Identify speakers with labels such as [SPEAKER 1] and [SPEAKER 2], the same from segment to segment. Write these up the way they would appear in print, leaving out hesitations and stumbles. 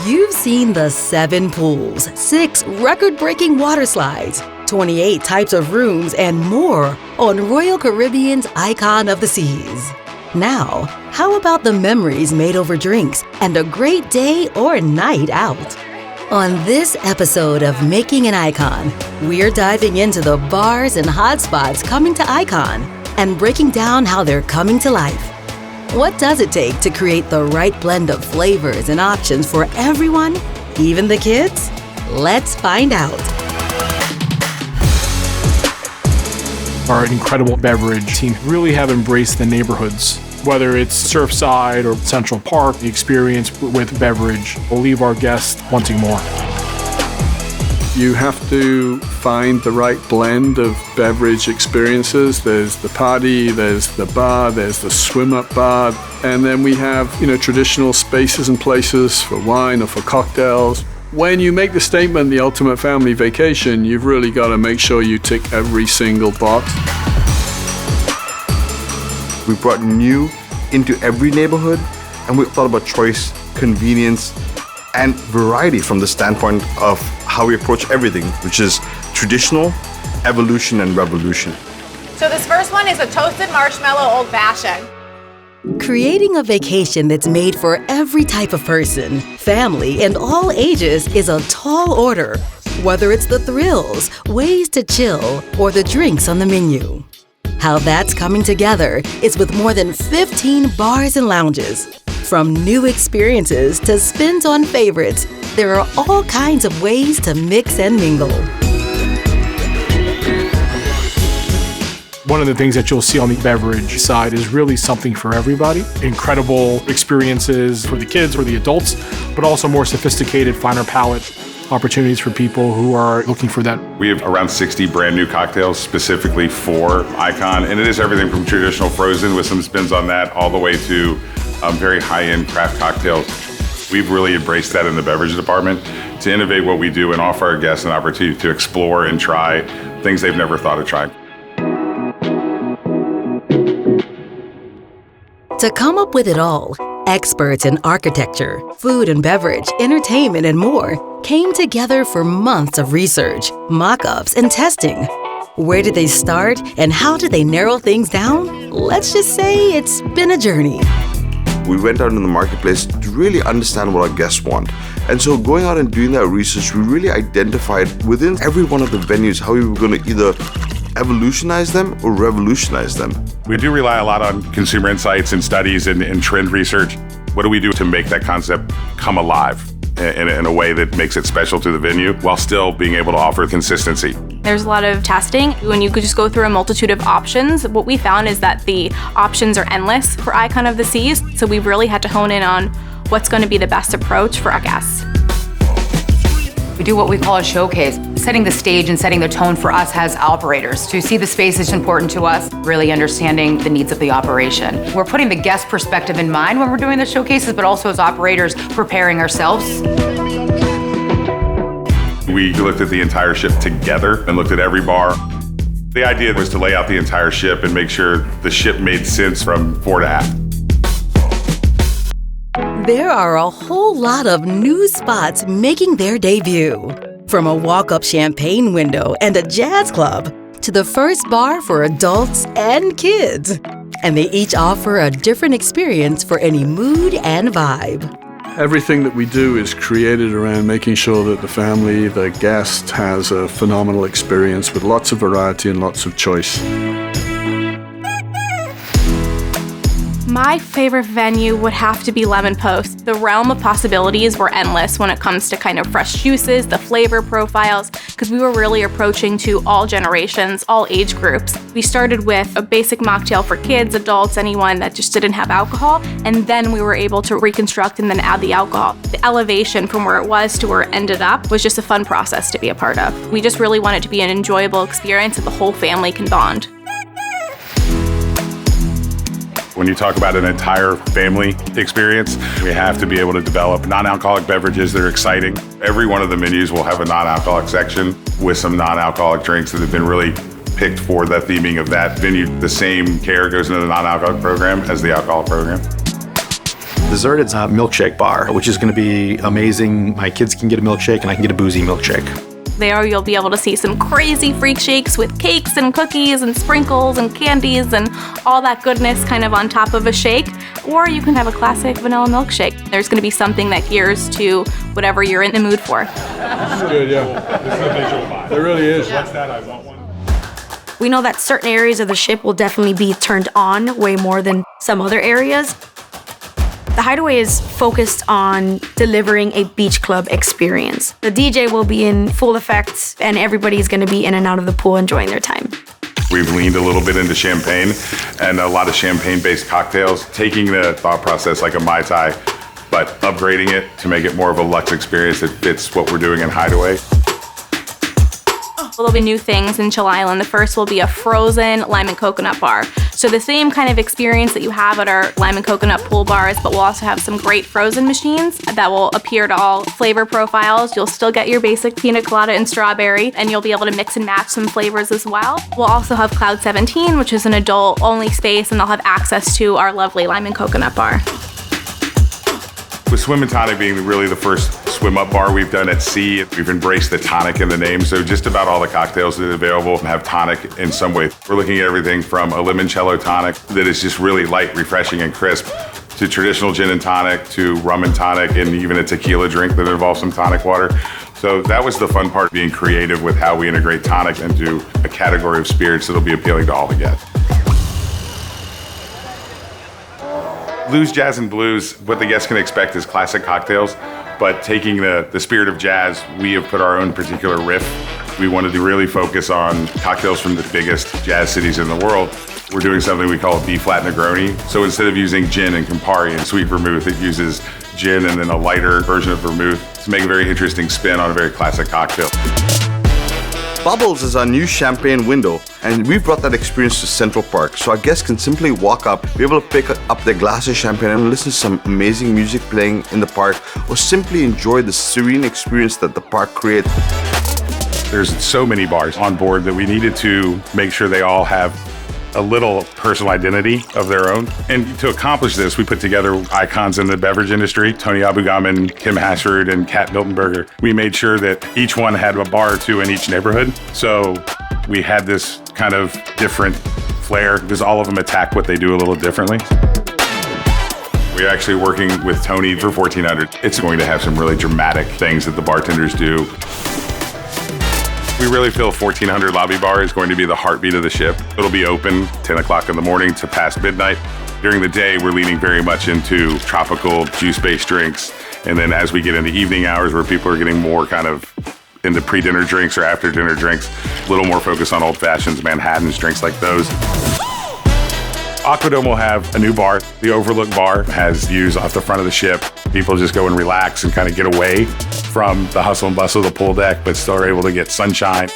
[SPEAKER 1] You've seen the 7 pools, 6 record-breaking water slides, 28 types of rooms, and more on Royal Caribbean's Icon of the Seas. Now, how about the memories made over drinks and a great day or night out? On this episode of Making an Icon, we're diving into the bars and hotspots coming to Icon and breaking down how they're coming to life. What does it take to create the right blend of flavors and options for everyone, even the kids? Let's find out.
[SPEAKER 2] Our incredible beverage team really have embraced the neighborhoods. Whether it's Surfside or Central Park, the experience with beverage will leave our guests wanting more.
[SPEAKER 3] You have to find the right blend of beverage experiences. There's the party, there's the bar, there's the swim-up bar, and then we have, traditional spaces and places for wine or for cocktails. When you make the statement, the ultimate family vacation, you've really got to make sure you tick every single box.
[SPEAKER 4] We brought new into every neighborhood, and we thought about choice, convenience, and variety from the standpoint of how we approach everything, which is traditional, evolution, and revolution.
[SPEAKER 5] So this first one is a toasted marshmallow old fashioned.
[SPEAKER 1] Creating a vacation that's made for every type of person, family, and all ages is a tall order, whether it's the thrills, ways to chill, or the drinks on the menu. How that's coming together is with more than 15 bars and lounges. From new experiences to spins on favorites, there are all kinds of ways to mix and mingle.
[SPEAKER 2] One of the things that you'll see on the beverage side is really something for everybody. Incredible experiences for the kids or the adults, but also more sophisticated, finer palate opportunities for people who are looking for that.
[SPEAKER 6] We have around 60 brand new cocktails specifically for Icon, and it is everything from traditional frozen with some spins on that all the way to very high-end craft cocktails. We've really embraced that in the beverage department to innovate what we do and offer our guests an opportunity to explore and try things they've never thought of trying.
[SPEAKER 1] To come up with it all, experts in architecture, food and beverage, entertainment, and more came together for months of research, mock-ups, and testing. Where did they start and how did they narrow things down? Let's just say it's been a journey.
[SPEAKER 4] We went out in the marketplace to really understand what our guests want. And so going out and doing that research, we really identified within every one of the venues how we were going to either evolutionize them or revolutionize them.
[SPEAKER 6] We do rely a lot on consumer insights and studies and trend research. What do we do to make that concept come alive in a way that makes it special to the venue while still being able to offer consistency?
[SPEAKER 7] There's a lot of testing. When you could just go through a multitude of options, what we found is that the options are endless for Icon of the Seas. So we really had to hone in on what's going to be the best approach for our guests.
[SPEAKER 8] We do what we call a showcase, setting the stage and setting the tone for us as operators. To see the space is important to us, really understanding the needs of the operation. We're putting the guest perspective in mind when we're doing the showcases, but also as operators preparing ourselves.
[SPEAKER 6] We looked at the entire ship together and looked at every bar. The idea was to lay out the entire ship and make sure the ship made sense from fore to aft.
[SPEAKER 1] There are a whole lot of new spots making their debut. From a walk-up champagne window and a jazz club to the first bar for adults and kids. And they each offer a different experience for any mood and vibe.
[SPEAKER 3] Everything that we do is created around making sure that the family, the guest, has a phenomenal experience with lots of variety and lots of choice.
[SPEAKER 7] My favorite venue would have to be Lemon Post. The realm of possibilities were endless when it comes to kind of fresh juices, the flavor profiles, because we were really approaching to all generations, all age groups. We started with a basic mocktail for kids, adults, anyone that just didn't have alcohol, and then we were able to reconstruct and then add the alcohol. The elevation from where it was to where it ended up was just a fun process to be a part of. We just really want it to be an enjoyable experience that the whole family can bond.
[SPEAKER 6] When you talk about an entire family experience, we have to be able to develop non-alcoholic beverages that are exciting. Every one of the menus will have a non-alcoholic section with some non-alcoholic drinks that have been really picked for the theming of that venue. The same care goes into the non-alcoholic program as the alcohol program.
[SPEAKER 9] Dessert is a milkshake bar, which is going to be amazing. My kids can get a milkshake and I can get a boozy milkshake.
[SPEAKER 7] There you'll be able to see some crazy freak shakes with cakes and cookies and sprinkles and candies and all that goodness kind of on top of a shake. Or you can have a classic vanilla milkshake. There's going to be something that gears to whatever you're in the mood for.
[SPEAKER 3] This is good, yeah. This is a visual vibe. It really is.
[SPEAKER 6] What's that? I want one.
[SPEAKER 10] We know that certain areas of the ship will definitely be turned on way more than some other areas. The Hideaway is focused on delivering a beach club experience. The DJ will be in full effect and everybody's going to be in and out of the pool enjoying their time.
[SPEAKER 6] We've leaned a little bit into champagne and a lot of champagne-based cocktails, taking the thought process like a Mai Tai, but upgrading it to make it more of a luxe experience that fits what we're doing in Hideaway.
[SPEAKER 7] There'll be new things in Chill Island. The first will be a frozen lime and coconut bar. So the same kind of experience that you have at our lime and coconut pool bars, but we'll also have some great frozen machines that will appear to all flavor profiles. You'll still get your basic pina colada and strawberry, and you'll be able to mix and match some flavors as well. We'll also have Cloud 17, which is an adult-only space, and they'll have access to our lovely lime and coconut bar.
[SPEAKER 6] With Swim and Tonic being really the first swim-up bar we've done at sea, we've embraced the tonic in the name, so just about all the cocktails that are available have tonic in some way. We're looking at everything from a limoncello tonic that is just really light, refreshing, and crisp, to traditional gin and tonic, to rum and tonic, and even a tequila drink that involves some tonic water. So that was the fun part, being creative with how we integrate tonic into a category of spirits that'll be appealing to all the guests. Blues, jazz, and blues, what the guests can expect is classic cocktails, but taking the spirit of jazz, we have put our own particular riff. We wanted to really focus on cocktails from the biggest jazz cities in the world. We're doing something we call B-flat Negroni. So instead of using gin and Campari and sweet vermouth, it uses gin and then a lighter version of vermouth to make a very interesting spin on a very classic cocktail.
[SPEAKER 4] Bubbles is our new champagne window, and we've brought that experience to Central Park, so our guests can simply walk up, be able to pick up their glass of champagne and listen to some amazing music playing in the park, or simply enjoy the serene experience that the park creates.
[SPEAKER 6] There's so many bars on board that we needed to make sure they all have a little personal identity of their own. And to accomplish this, we put together icons in the beverage industry, Tony Abugaman, Kim Hassard, and Kat Miltenberger. We made sure that each one had a bar or two in each neighborhood. So we had this kind of different flair because all of them attack what they do a little differently. We're actually working with Tony for 1400. It's going to have some really dramatic things that the bartenders do. We really feel 1400 Lobby Bar is going to be the heartbeat of the ship. It'll be open 10 o'clock in the morning to past midnight. During the day, we're leaning very much into tropical juice-based drinks. And then as we get into evening hours where people are getting more kind of into pre-dinner drinks or after-dinner drinks, a little more focus on old fashions, Manhattans, drinks like those. Aquadome will have a new bar. The Overlook Bar has views off the front of the ship. People just go and relax and kind of get away from the hustle and bustle of the pool deck, but still are able to get sunshine.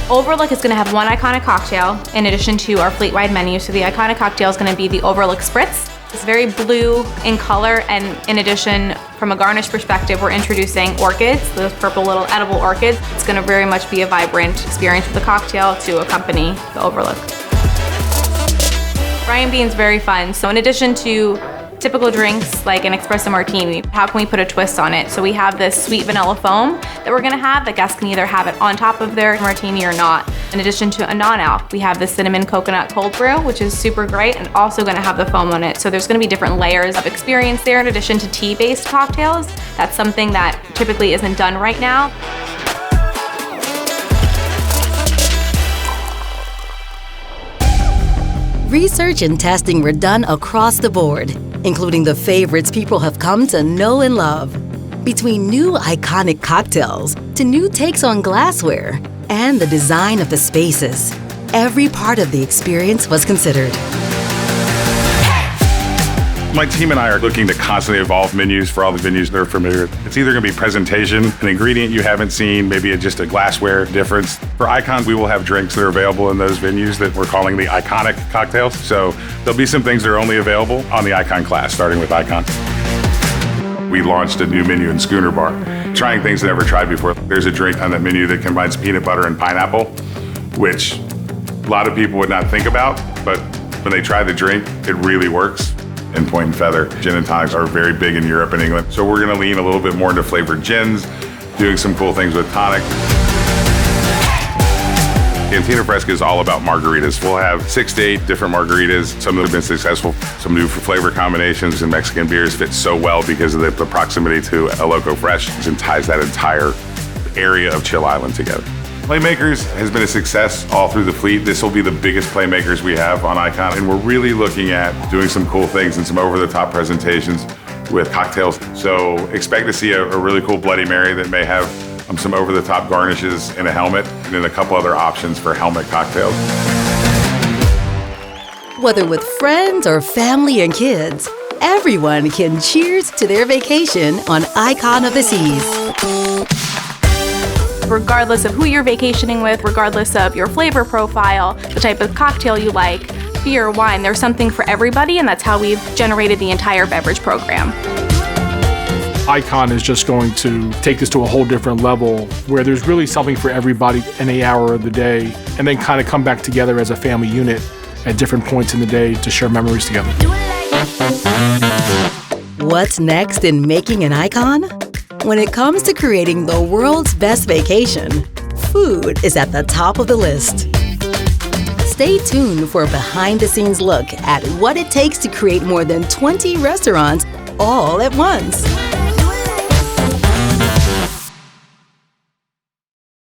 [SPEAKER 7] Overlook is going to have one iconic cocktail in addition to our fleet-wide menu. So the iconic cocktail is going to be the Overlook Spritz. It's very blue in color, and in addition, from a garnish perspective, we're introducing orchids, those purple little edible orchids. It's going to very much be a vibrant experience with the cocktail to accompany the Overlook. Ryan Bean's very fun. So in addition to typical drinks like an espresso martini, how can we put a twist on it? So we have this sweet vanilla foam that we're gonna have. The guests can either have it on top of their martini or not. In addition to a non-alc, we have the cinnamon coconut cold brew, which is super great, and also gonna have the foam on it. So there's gonna be different layers of experience there in addition to tea-based cocktails. That's something that typically isn't done right now.
[SPEAKER 1] Research and testing were done across the board, including the favorites people have come to know and love. Between new iconic cocktails to new takes on glassware and the design of the spaces, every part of the experience was considered.
[SPEAKER 6] My team and I are looking to constantly evolve menus for all the venues that are familiar. It's either going to be presentation, an ingredient you haven't seen, maybe just a glassware difference. For Icon, we will have drinks that are available in those venues that we're calling the iconic cocktails. So there'll be some things that are only available on the Icon class, starting with Icon. We launched a new menu in Schooner Bar, trying things never tried before. There's a drink on that menu that combines peanut butter and pineapple, which a lot of people would not think about, but when they try the drink, it really works. and Point and Feather. Gin and tonics are very big in Europe and England. So we're gonna lean a little bit more into flavored gins, doing some cool things with tonic. Cantina Fresca is all about margaritas. We'll have 6 to 8 different margaritas. Some have been successful. Some new flavor combinations and Mexican beers fit so well because of the proximity to El Loco Fresh and ties that entire area of Chill Island together. Playmakers has been a success all through the fleet. This will be the biggest Playmakers we have on Icon, and we're really looking at doing some cool things and some over-the-top presentations with cocktails. So expect to see a really cool Bloody Mary that may have some over-the-top garnishes in a helmet, and then a couple other options for helmet cocktails.
[SPEAKER 1] Whether with friends or family and kids, everyone can cheers to their vacation on Icon of the Seas.
[SPEAKER 7] Regardless of who you're vacationing with, regardless of your flavor profile, the type of cocktail you like, beer or wine, there's something for everybody, and that's how we've generated the entire beverage program.
[SPEAKER 2] Icon is just going to take this to a whole different level where there's really something for everybody any hour of the day, and then kind of come back together as a family unit at different points in the day to share memories together.
[SPEAKER 1] What's next in making an icon? When it comes to creating the world's best vacation, food is at the top of the list. Stay tuned for a behind-the-scenes look at what it takes to create more than 20 restaurants all at once.